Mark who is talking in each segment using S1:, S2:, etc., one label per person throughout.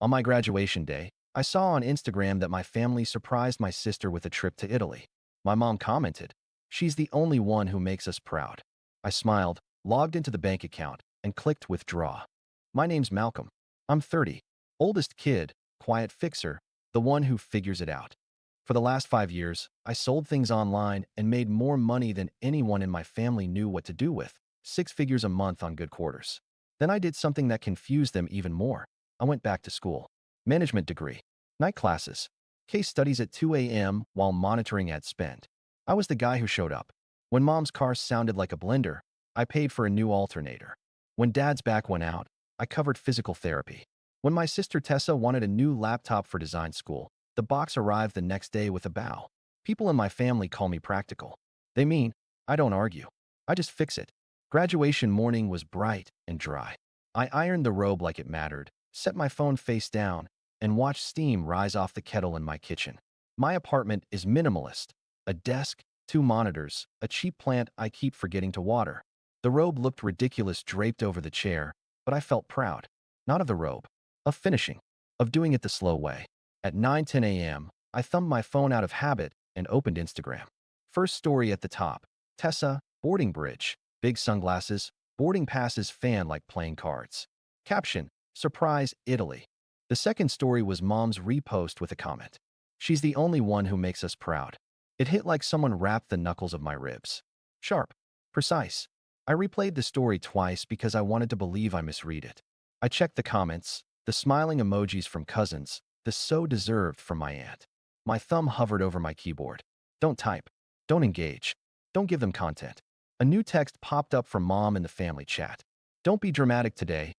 S1: On my graduation day, I saw on Instagram that my family surprised my sister with a trip to Italy. My mom commented, "She's the only one who makes us proud." I smiled, logged into the bank account, and clicked withdraw. My name's Malcolm. I'm 30. Oldest kid, quiet fixer, the one who figures it out. For the last 5 years, I sold things online and made more money than anyone in my family knew what to do with, 6 figures a month on good quarters. Then I did something that confused them even more. I went back to school. Management degree. Night classes. Case studies at 2 a.m. while monitoring ad spend. I was the guy who showed up. When mom's car sounded like a blender, I paid for a new alternator. When dad's back went out, I covered physical therapy. When my sister Tessa wanted a new laptop for design school, the box arrived the next day with a bow. People in my family call me practical. They mean, I don't argue. I just fix it. Graduation morning was bright and dry. I ironed the robe like it mattered, set my phone face down, and watched steam rise off the kettle in my kitchen. My apartment is minimalist. A desk, 2 monitors, a cheap plant I keep forgetting to water. The robe looked ridiculous draped over the chair, but I felt proud. Not of the robe. Of finishing. Of doing it the slow way. At 9:10 a.m., I thumbed my phone out of habit and opened Instagram. First story at the top. Tessa, boarding bridge, big sunglasses, boarding passes fan like playing cards. Caption, surprise, Italy. The second story was mom's repost with a comment. She's the only one who makes us proud. It hit like someone wrapped the knuckles of my ribs. Sharp. Precise. I replayed the story twice because I wanted to believe I misread it. I checked the comments, the smiling emojis from cousins, the so deserved from my aunt. My thumb hovered over my keyboard. Don't type. Don't engage. Don't give them content. A new text popped up from mom in the family chat. Don't be dramatic today.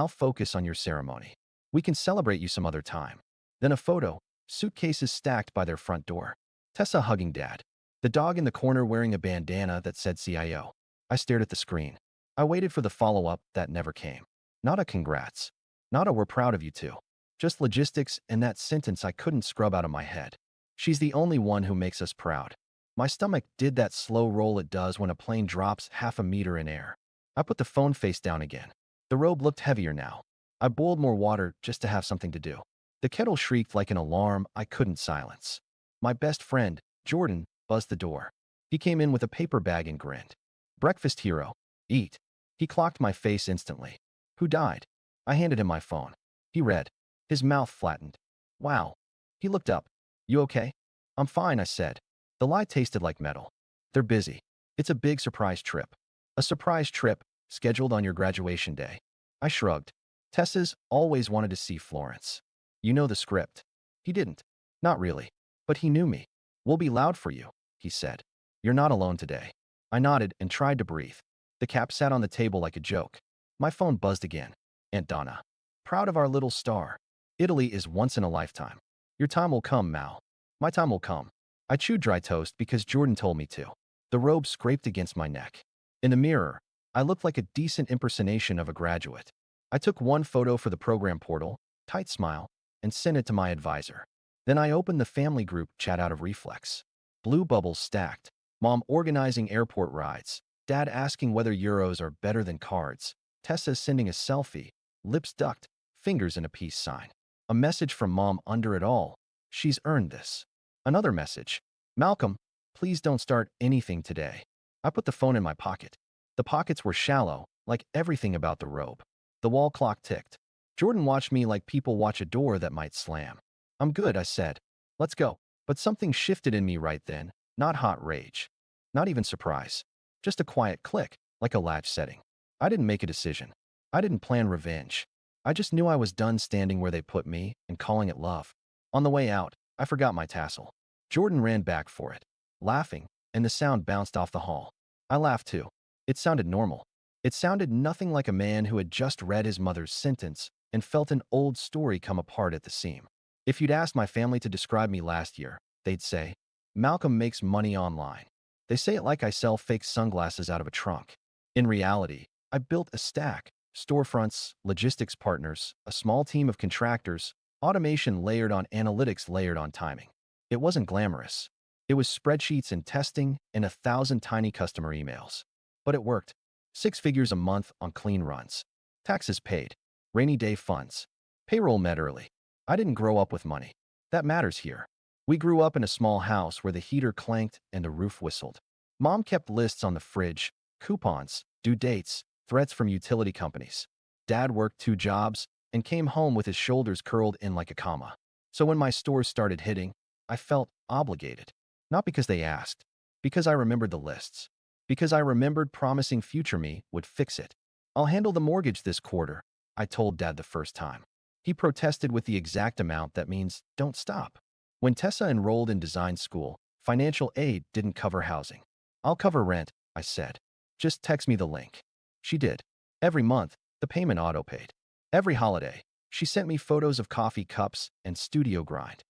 S1: Focus on your ceremony. We can celebrate you some other time. Then a photo, suitcases stacked by their front door. Tessa hugging dad. The dog in the corner wearing a bandana that said CIO. I stared at the screen. I waited for the follow-up that never came. Not a congrats. Not a we're proud of you too. Just logistics and that sentence I couldn't scrub out of my head. She's the only one who makes us proud. My stomach did that slow roll it does when a plane drops half a meter in air. I put the phone face down again. The robe looked heavier now. I boiled more water just to have something to do. The kettle shrieked like an alarm I couldn't silence. My best friend, Jordan, buzzed the door. He came in with a paper bag and grinned. Breakfast hero. Eat. He clocked my face instantly. Who died? I handed him my phone. He read. His mouth flattened. Wow. He looked up. You okay? I'm fine, I said. The lie tasted like metal. They're busy. It's a big surprise trip. A surprise trip, scheduled on your graduation day. I shrugged. Tessa's always wanted to see Florence. You know the script. He didn't. Not really. But he knew me. We'll be loud for you, he said. You're not alone today. I nodded and tried to breathe. The cap sat on the table like a joke. My phone buzzed again. Aunt Donna. Proud of our little star. Italy is once in a lifetime. Your time will come, Mal. My time will come. I chewed dry toast because Jordan told me to. The robe scraped against my neck. In the mirror, I looked like a decent impersonation of a graduate. I took one photo for the program portal, tight smile, and sent it to my advisor. Then I opened the family group chat out of reflex. Blue bubbles stacked. Mom organizing airport rides. Dad asking whether euros are better than cards. Tessa sending a selfie, lips ducked, fingers in a peace sign. A message from mom under it all. She's earned this. Another message. Malcolm, please don't start anything today. I put the phone in my pocket. The pockets were shallow, like everything about the robe. The wall clock ticked. Jordan watched me like people watch a door that might slam. I'm good, I said. Let's go. But something shifted in me right then, not hot rage. Not even surprise. Just a quiet click, like a latch setting. I didn't make a decision. I didn't plan revenge. I just knew I was done standing where they put me and calling it love. On the way out, I forgot my tassel. Jordan ran back for it, laughing, and the sound bounced off the hall. I laughed too. It sounded normal. It sounded nothing like a man who had just read his mother's sentence and felt an old story come apart at the seam. If you'd asked my family to describe me last year, they'd say, Malcolm makes money online. They say it like I sell fake sunglasses out of a trunk. In reality, I built a stack, storefronts, logistics partners, a small team of contractors, automation layered on analytics layered on timing. It wasn't glamorous. It was spreadsheets and testing and 1,000 tiny customer emails. But it worked. 6 figures a month on clean runs. Taxes paid. Rainy day funds. Payroll met early. I didn't grow up with money. That matters here. We grew up in a small house where the heater clanked and the roof whistled. Mom kept lists on the fridge, coupons, due dates, threats from utility companies. Dad worked 2 jobs and came home with his shoulders curled in like a comma. So when my stores started hitting, I felt obligated. Not because they asked, because I remembered the lists. Because I remembered promising future me would fix it. I'll handle the mortgage this quarter, I told Dad the first time. He protested with the exact amount that means don't stop. When Tessa enrolled in design school, financial aid didn't cover housing. I'll cover rent, I said. Just text me the link. She did. Every month, the payment auto-paid. Every holiday, she sent me photos of coffee cups and studio grind.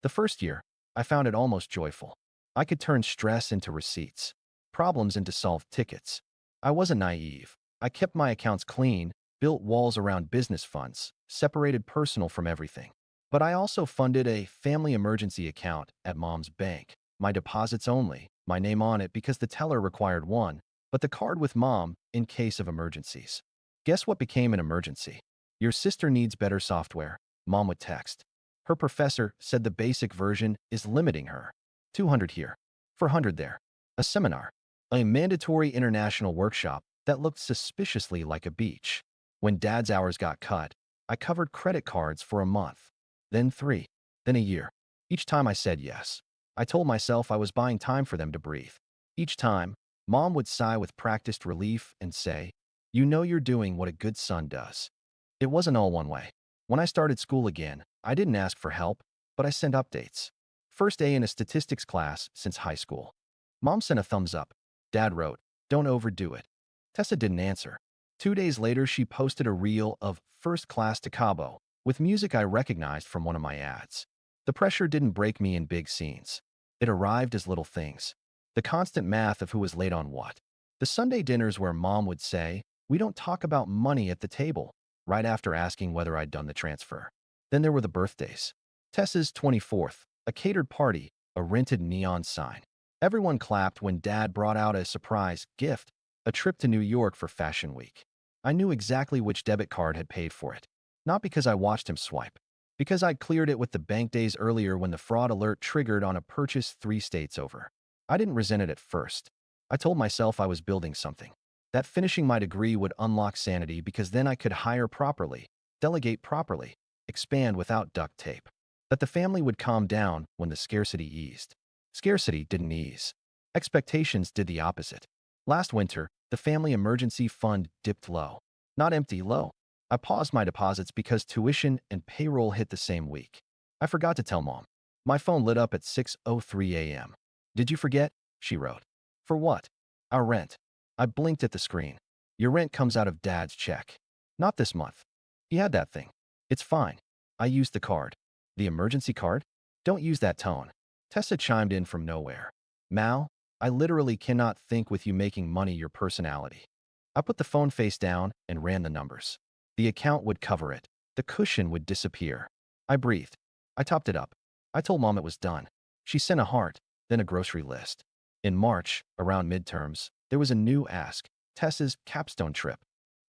S1: The first year, I found it almost joyful. I could turn stress into receipts, problems into solved tickets. I wasn't naive. I kept my accounts clean, built walls around business funds, separated personal from everything. But I also funded a family emergency account at Mom's bank. My deposits only, my name on it because the teller required one, but the card with Mom in case of emergencies. Guess what became an emergency? Your sister needs better software, Mom would text. Her professor said the basic version is limiting her. 200 here, 400 there. A seminar, a mandatory international workshop that looked suspiciously like a beach. When Dad's hours got cut, I covered credit cards for a month, then 3, then a year. Each time I said yes. I told myself I was buying time for them to breathe. Each time, Mom would sigh with practiced relief and say, "You know you're doing what a good son does." It wasn't all one way. When I started school again, I didn't ask for help, but I sent updates. First A in a statistics class since high school. Mom sent a thumbs up. Dad wrote, "Don't overdo it." Tessa didn't answer. 2 days later, she posted a reel of first class to Cabo with music I recognized from one of my ads. The pressure didn't break me in big scenes. It arrived as little things. The constant math of who was late on what. The Sunday dinners where Mom would say, "We don't talk about money at the table," right after asking whether I'd done the transfer. Then there were the birthdays. Tessa's 24th, a catered party, a rented neon sign. Everyone clapped when Dad brought out a surprise gift, a trip to New York for Fashion Week. I knew exactly which debit card had paid for it. Not because I watched him swipe. Because I'd cleared it with the bank days earlier when the fraud alert triggered on a purchase 3 states over. I didn't resent it at first. I told myself I was building something. That finishing my degree would unlock sanity because then I could hire properly, delegate properly, expand without duct tape. That the family would calm down when the scarcity eased. Scarcity didn't ease. Expectations did the opposite. Last winter, the family emergency fund dipped low. Not empty, low. I paused my deposits because tuition and payroll hit the same week. I forgot to tell Mom. My phone lit up at 6:03 a.m. "Did you forget?" she wrote. "For what?" "Our rent." I blinked at the screen. "Your rent comes out of Dad's check." "Not this month." "He had that thing." "It's fine." I used the card. "The emergency card?" "Don't use that tone." Tessa chimed in from nowhere. "Mal, I literally cannot think with you making money your personality." I put the phone face down and ran the numbers. The account would cover it. The cushion would disappear. I breathed. I topped it up. I told Mom it was done. She sent a heart, then a grocery list. In March, around midterms, there was a new ask, Tessa's capstone trip.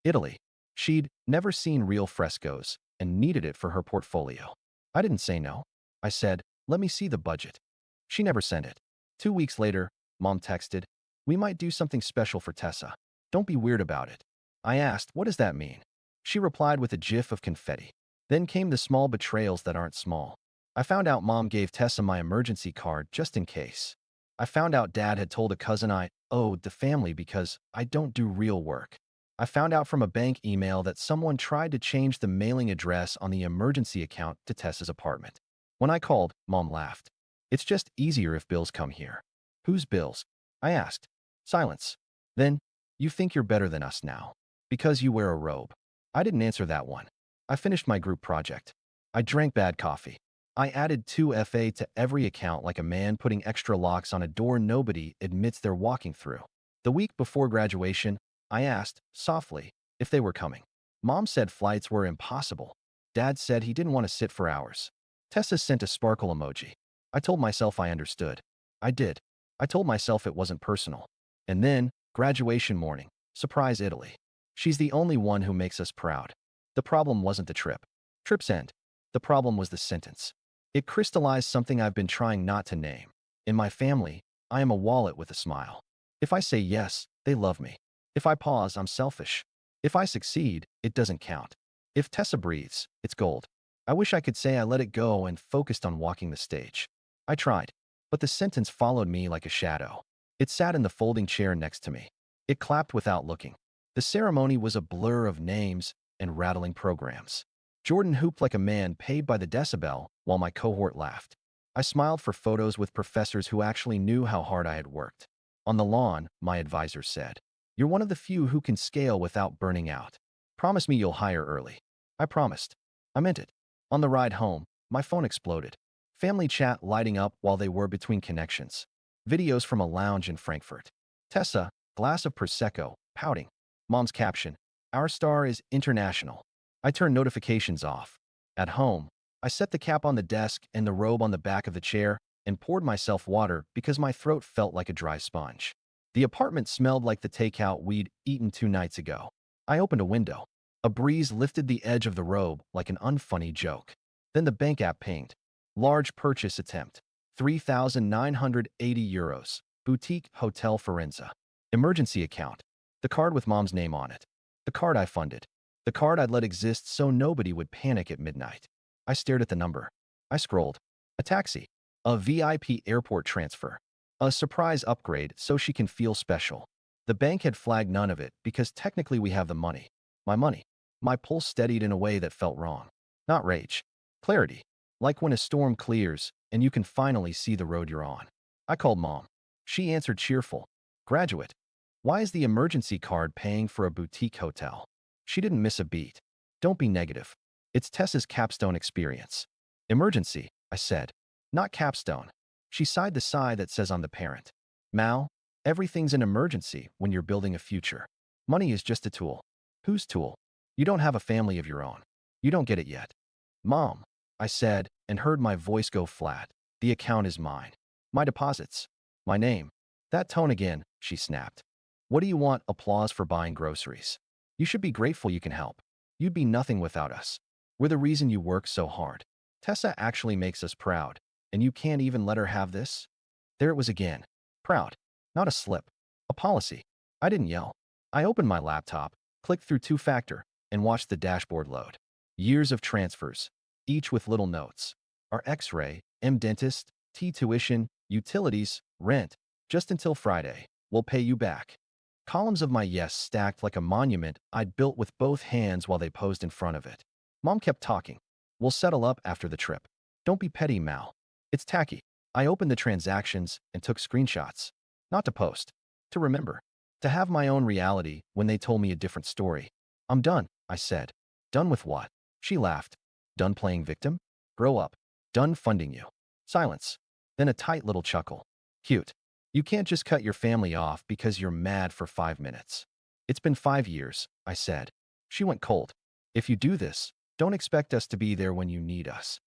S1: Italy. She'd never seen real frescoes and needed it for her portfolio. I didn't say no. I said, "Let me see the budget." She never sent it. 2 weeks later, Mom texted, "We might do something special for Tessa. Don't be weird about it." I asked, "What does that mean?" She replied with a gif of confetti. Then came the small betrayals that aren't small. I found out Mom gave Tessa my emergency card just in case. I found out Dad had told a cousin I owed the family because I don't do real work. I found out from a bank email that someone tried to change the mailing address on the emergency account to Tessa's apartment. When I called, Mom laughed. "It's just easier if bills come here." "Whose bills?" I asked. Silence. Then, "You think you're better than us now. Because you wear a robe." I didn't answer that one. I finished my group project. I drank bad coffee. I added 2FA to every account like a man putting extra locks on a door nobody admits they're walking through. The week before graduation, I asked, softly, if they were coming. Mom said flights were impossible. Dad said he didn't want to sit for hours. Tessa sent a sparkle emoji. I told myself I understood. I did. I told myself it wasn't personal. And then, graduation morning, surprise Italy. She's the only one who makes us proud. The problem wasn't the trip. Trips end. The problem was the sentence. It crystallized something I've been trying not to name. In my family, I am a wallet with a smile. If I say yes, they love me. If I pause, I'm selfish. If I succeed, it doesn't count. If Tessa breathes, it's gold. I wish I could say I let it go and focused on walking the stage. I tried, but the sentence followed me like a shadow. It sat in the folding chair next to me. It clapped without looking. The ceremony was a blur of names and rattling programs. Jordan hooped like a man paid by the decibel while my cohort laughed. I smiled for photos with professors who actually knew how hard I had worked. On the lawn, my advisor said, "You're one of the few who can scale without burning out. Promise me you'll hire early." I promised. I meant it. On the ride home, my phone exploded. Family chat lighting up while they were between connections. Videos from a lounge in Frankfurt. Tessa, glass of Prosecco, pouting. Mom's caption, "Our star is international." I turned notifications off. At home, I set the cap on the desk and the robe on the back of the chair and poured myself water because my throat felt like a dry sponge. The apartment smelled like the takeout we'd eaten 2 nights ago. I opened a window. A breeze lifted the edge of the robe like an unfunny joke. Then the bank app pinged. Large purchase attempt. €3,980. Boutique Hotel Firenze. Emergency account. The card with mom's name on it. The card I funded. The card I'd let exist so nobody would panic at midnight. I stared at the number. I scrolled. A taxi. A VIP airport transfer. A surprise upgrade so she can feel special. The bank had flagged none of it because technically we have the money. My money. My pulse steadied in a way that felt wrong. Not rage. Clarity. Like when a storm clears and you can finally see the road you're on. I called mom. She answered cheerful. "Graduate. Why is the emergency card paying for a boutique hotel?" She didn't miss a beat. "Don't be negative. It's Tessa's capstone experience." "Emergency," I said. "Not capstone." She sighed the sigh that says I'm the parent. "Mal, everything's an emergency when you're building a future. Money is just a tool." "Whose tool? You don't have a family of your own. You don't get it yet." "Mom," I said, and heard my voice go flat. "The account is mine. My deposits. My name." "That tone again," she snapped. "What do you want applause for buying groceries? You should be grateful you can help. You'd be nothing without us. We're the reason you work so hard. Tessa actually makes us proud, and you can't even let her have this?" There it was again. Proud. Not a slip. A policy. I didn't yell. I opened my laptop, clicked through two-factor, and watched the dashboard load. Years of transfers, each with little notes. Our X-ray, M dentist, T tuition, utilities, rent, just until Friday. We'll pay you back. Columns of my yes stacked like a monument I'd built with both hands while they posed in front of it. Mom kept talking. "We'll settle up after the trip. Don't be petty, Mal. It's tacky." I opened the transactions and took screenshots. Not to post. To remember. To have my own reality when they told me a different story. "I'm done," I said. "Done with what?" She laughed. "Done playing victim? Grow up. Done funding you." Silence. Then a tight little chuckle. "Cute. You can't just cut your family off because you're mad for 5 minutes." "It's been 5 years," I said. She went cold. "If you do this, don't expect us to be there when you need us."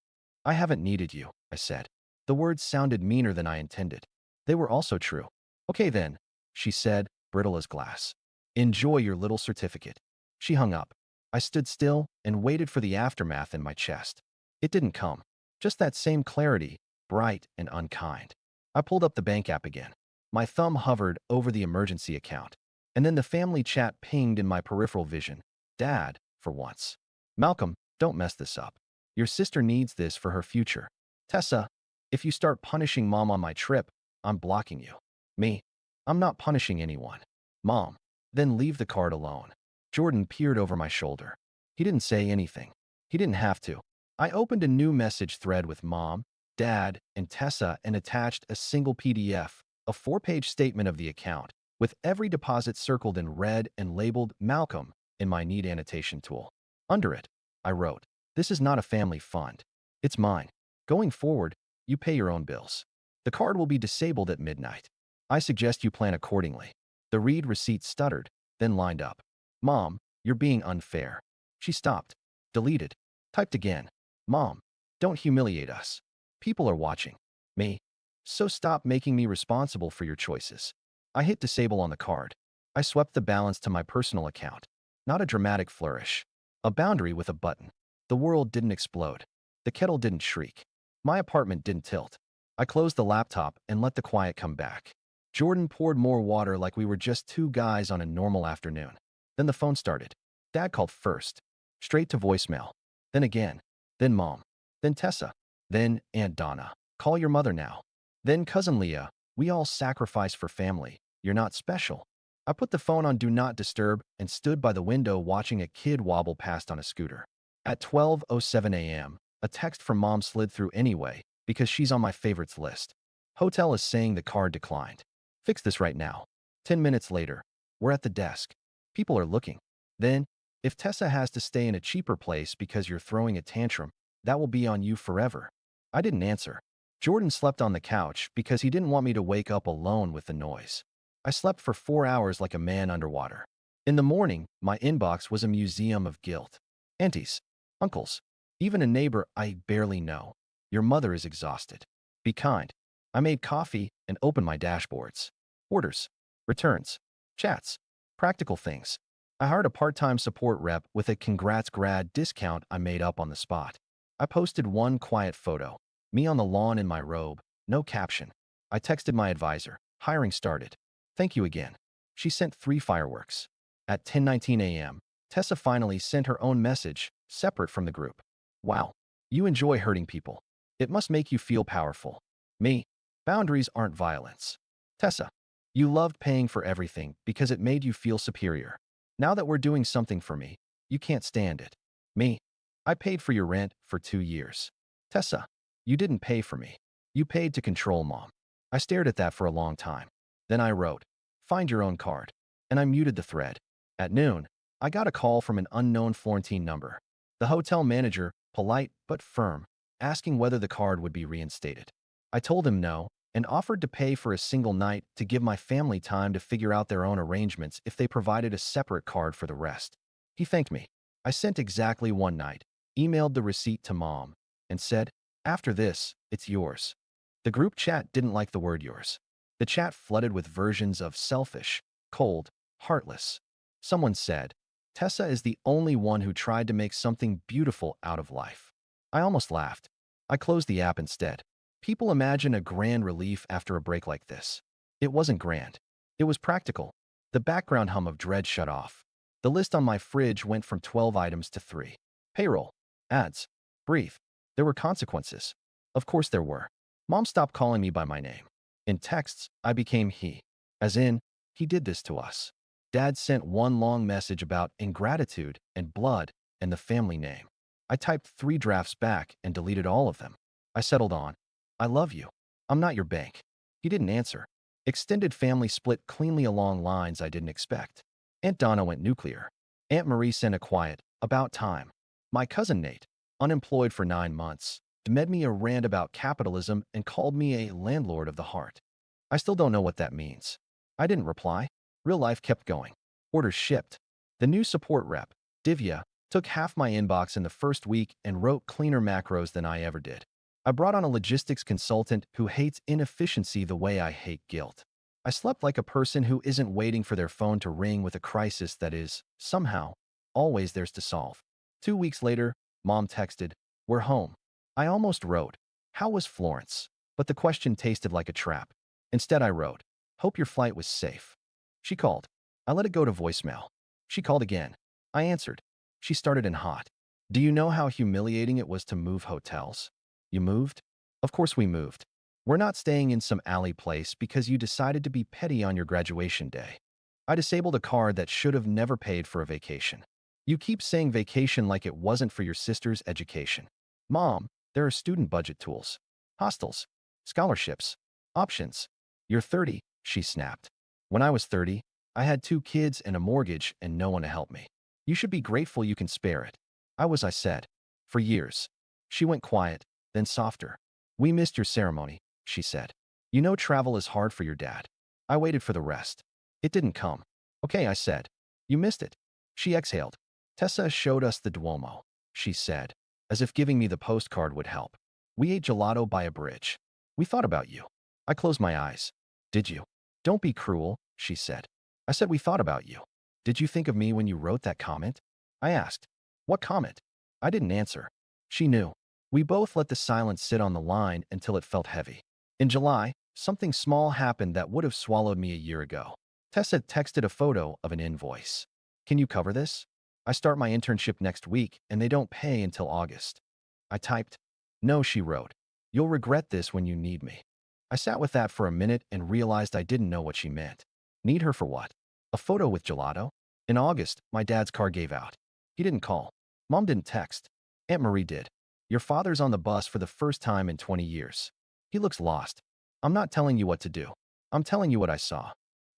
S1: "I haven't needed you," I said. The words sounded meaner than I intended. They were also true. "Okay then," she said, brittle as glass. "Enjoy your little certificate." She hung up. I stood still and waited for the aftermath in my chest. It didn't come. Just that same clarity, bright and unkind. I pulled up the bank app again. My thumb hovered over the emergency account. And then the family chat pinged in my peripheral vision. Dad, for once. "Malcolm, don't mess this up. Your sister needs this for her future. Tessa, if you start punishing mom on my trip, I'm blocking you." "Me? I'm not punishing anyone." "Mom, then leave the card alone." Jordan peered over my shoulder. He didn't say anything. He didn't have to. I opened a new message thread with Mom, Dad, and Tessa and attached a single PDF, a 4-page statement of the account, with every deposit circled in red and labeled Malcolm in my neat annotation tool. Under it, I wrote, "This is not a family fund. It's mine. Going forward, you pay your own bills. The card will be disabled at midnight. I suggest you plan accordingly." The read receipt stuttered, then lined up. "Mom, you're being unfair." She stopped. Deleted. Typed again. "Mom, don't humiliate us. People are watching." "Me? So stop making me responsible for your choices." I hit disable on the card. I swept the balance to my personal account. Not a dramatic flourish. A boundary with a button. The world didn't explode. The kettle didn't shriek. My apartment didn't tilt. I closed the laptop and let the quiet come back. Jordan poured more water like we were just two guys on a normal afternoon. Then the phone started. Dad called first, straight to voicemail. Then again. Then Mom. Then Tessa. Then Aunt Donna. Call your mother now. Then Cousin Leah. We all sacrifice for family. You're not special. I put the phone on Do Not Disturb and stood by the window watching a kid wobble past on a scooter. At 12:07 a.m., a text from Mom slid through anyway because she's on my favorites list. Hotel is saying the card declined. Fix this right now. 10 minutes later, we're at the desk. People are looking. Then, if Tessa has to stay in a cheaper place because you're throwing a tantrum, that will be on you forever. I didn't answer. Jordan slept on the couch because he didn't want me to wake up alone with the noise. I slept for 4 hours like a man underwater. In the morning, my inbox was a museum of guilt. Aunties, uncles, even a neighbor I barely know. Your mother is exhausted. Be kind. I made coffee and opened my dashboards. Orders, returns, chats, practical things. I hired a part-time support rep with a congrats grad discount I made up on the spot. I posted one quiet photo, me on the lawn in my robe, no caption. I texted my advisor, hiring started. Thank you again. She sent 3 fireworks. At 10:19 a.m., Tessa finally sent her own message, separate from the group. Wow, you enjoy hurting people. It must make you feel powerful. Me, boundaries aren't violence. Tessa, you loved paying for everything because it made you feel superior. Now that we're doing something for me, you can't stand it. Me, I paid for your rent for 2 years. Tessa, you didn't pay for me. You paid to control Mom. I stared at that for a long time. Then I wrote, find your own card. And I muted the thread. At noon, I got a call from an unknown Florentine number. The hotel manager, polite but firm, asking whether the card would be reinstated. I told him no and offered to pay for a single night to give my family time to figure out their own arrangements if they provided a separate card for the rest. He thanked me. I sent exactly one night, emailed the receipt to Mom, and said, after this, it's yours. The group chat didn't like the word yours. The chat flooded with versions of selfish, cold, heartless. Someone said, Tessa is the only one who tried to make something beautiful out of life. I almost laughed. I closed the app instead. People imagine a grand relief after a break like this. It wasn't grand. It was practical. The background hum of dread shut off. The list on my fridge went from 12 items to 3. Payroll, ads, breathe. There were consequences. Of course there were. Mom stopped calling me by my name. In texts, I became he. As in, he did this to us. Dad sent one long message about ingratitude and blood and the family name. I typed 3 drafts back and deleted all of them. I settled on, I love you. I'm not your bank. He didn't answer. Extended family split cleanly along lines I didn't expect. Aunt Donna went nuclear. Aunt Marie sent a quiet, about time. My cousin Nate, unemployed for 9 months, made me a rant about capitalism and called me a landlord of the heart. I still don't know what that means. I didn't reply. Real life kept going. Orders shipped. The new support rep, Divya, took half my inbox in the first week and wrote cleaner macros than I ever did. I brought on a logistics consultant who hates inefficiency the way I hate guilt. I slept like a person who isn't waiting for their phone to ring with a crisis that is, somehow, always theirs to solve. 2 weeks later, Mom texted, we're home. I almost wrote, how was Florence? But the question tasted like a trap. Instead, I wrote, hope your flight was safe. She called. I let it go to voicemail. She called again. I answered. She started in hot. Do you know how humiliating it was to move hotels? You moved? Of course we moved. We're not staying in some alley place because you decided to be petty on your graduation day. I disabled a card that should have never paid for a vacation. You keep saying vacation like it wasn't for your sister's education. Mom, there are student budget tools, hostels, scholarships, options. You're 30, she snapped. When I was 30, I had 2 kids and a mortgage and no one to help me. You should be grateful you can spare it. I said. For years. She went quiet, then softer. We missed your ceremony, she said. You know travel is hard for your dad. I waited for the rest. It didn't come. Okay, I said. You missed it. She exhaled. Tessa showed us the Duomo, she said, as if giving me the postcard would help. We ate gelato by a bridge. We thought about you. I closed my eyes. Did you? Don't be cruel, she said. I said we thought about you. Did you think of me when you wrote that comment? I asked. What comment? I didn't answer. She knew. We both let the silence sit on the line until it felt heavy. In July, something small happened that would have swallowed me a year ago. Tessa texted a photo of an invoice. Can you cover this? I start my internship next week and they don't pay until August. I typed, no, she wrote. You'll regret this when you need me. I sat with that for a minute and realized I didn't know what she meant. Need her for what? A photo with gelato? In August, my dad's car gave out. He didn't call. Mom didn't text. Aunt Marie did. Your father's on the bus for the first time in 20 years. He looks lost. I'm not telling you what to do. I'm telling you what I saw.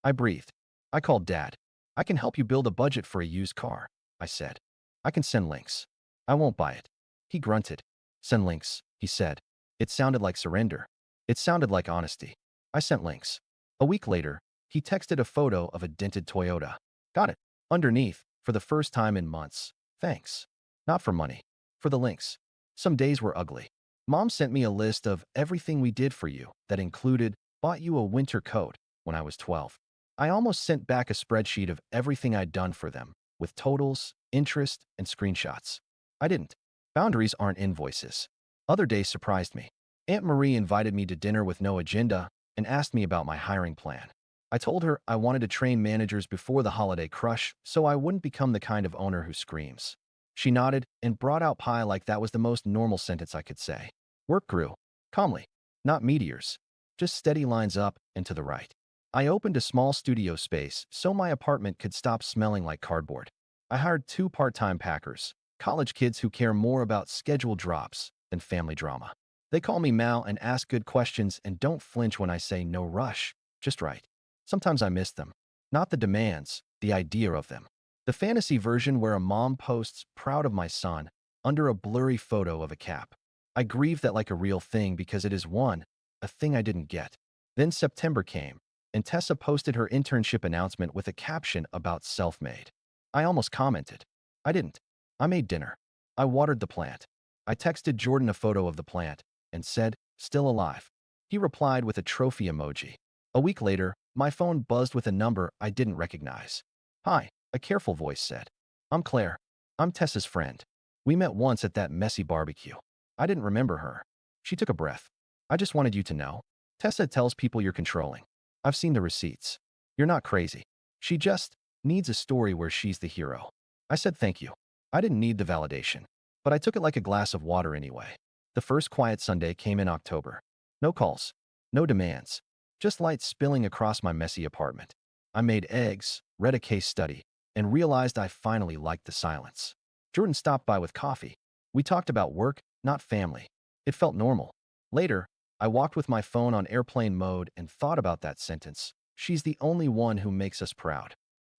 S1: I breathed. I called Dad. I can help you build a budget for a used car, I said. I can send links. I won't buy it. He grunted. Send links, he said. It sounded like surrender. It sounded like honesty. I sent links. A week later, he texted a photo of a dented Toyota. Got it. Underneath, for the first time in months. Thanks. Not for money. For the links. Some days were ugly. Mom sent me a list of everything we did for you that included bought you a winter coat when I was 12. I almost sent back a spreadsheet of everything I'd done for them, with totals, interest, and screenshots. I didn't. Boundaries aren't invoices. Other days surprised me. Aunt Marie invited me to dinner with no agenda and asked me about my hiring plan. I told her I wanted to train managers before the holiday crush so I wouldn't become the kind of owner who screams. She nodded and brought out pie like that was the most normal sentence I could say. Work grew. Calmly. Not meteors. Just steady lines up and to the right. I opened a small studio space so my apartment could stop smelling like cardboard. I hired 2 part-time packers, college kids who care more about schedule drops than family drama. They call me Mal and ask good questions and don't flinch when I say no rush, just right. Sometimes I miss them. Not the demands, the idea of them. The fantasy version where a mom posts proud of my son under a blurry photo of a cap. I grieve that like a real thing because it is a thing I didn't get. Then September came, and Tessa posted her internship announcement with a caption about self-made. I almost commented. I didn't. I made dinner. I watered the plant. I texted Jordan a photo of the plant and said, still alive. He replied with a trophy emoji. A week later, my phone buzzed with a number I didn't recognize. Hi, a careful voice said. I'm Claire. I'm Tessa's friend. We met once at that messy barbecue. I didn't remember her. She took a breath. I just wanted you to know. Tessa tells people you're controlling. I've seen the receipts. You're not crazy. She just needs a story where she's the hero. I said thank you. I didn't need the validation, but I took it like a glass of water anyway. The first quiet Sunday came in October. No calls. No demands. Just light spilling across my messy apartment. I made eggs, read a case study, and realized I finally liked the silence. Jordan stopped by with coffee. We talked about work, not family. It felt normal. Later, I walked with my phone on airplane mode and thought about that sentence. She's the only one who makes us proud.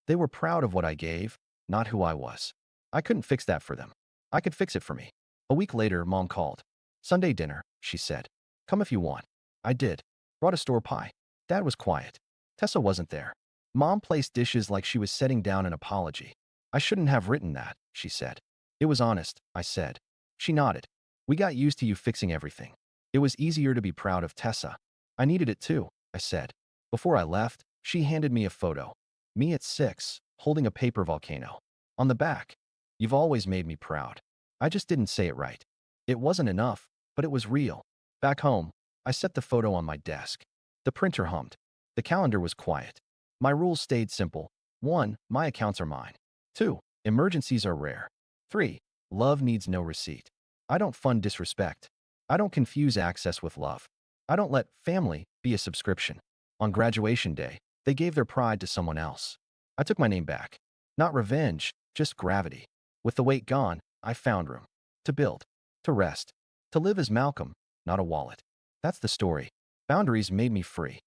S1: They were proud of what I gave, not who I was. I couldn't fix that for them. I could fix it for me. A week later, Mom called. Sunday dinner, she said. Come if you want. I did. Brought a store pie. Dad was quiet. Tessa wasn't there. Mom placed dishes like she was setting down an apology. I shouldn't have written that, she said. It was honest, I said. She nodded. We got used to you fixing everything. It was easier to be proud of Tessa. I needed it too, I said. Before I left, she handed me a photo. Me at 6, holding a paper volcano. On the back, you've always made me proud. I just didn't say it right. It wasn't enough, but it was real. Back home, I set the photo on my desk. The printer hummed. The calendar was quiet. My rules stayed simple. 1, my accounts are mine. 2, emergencies are rare. 3, love needs no receipt. I don't fund disrespect. I don't confuse access with love. I don't let family be a subscription. On graduation day, they gave their pride to someone else. I took my name back. Not revenge, just gravity. With the weight gone, I found room. To build. To rest. To live as Malcolm, not a wallet. That's the story. Boundaries made me free.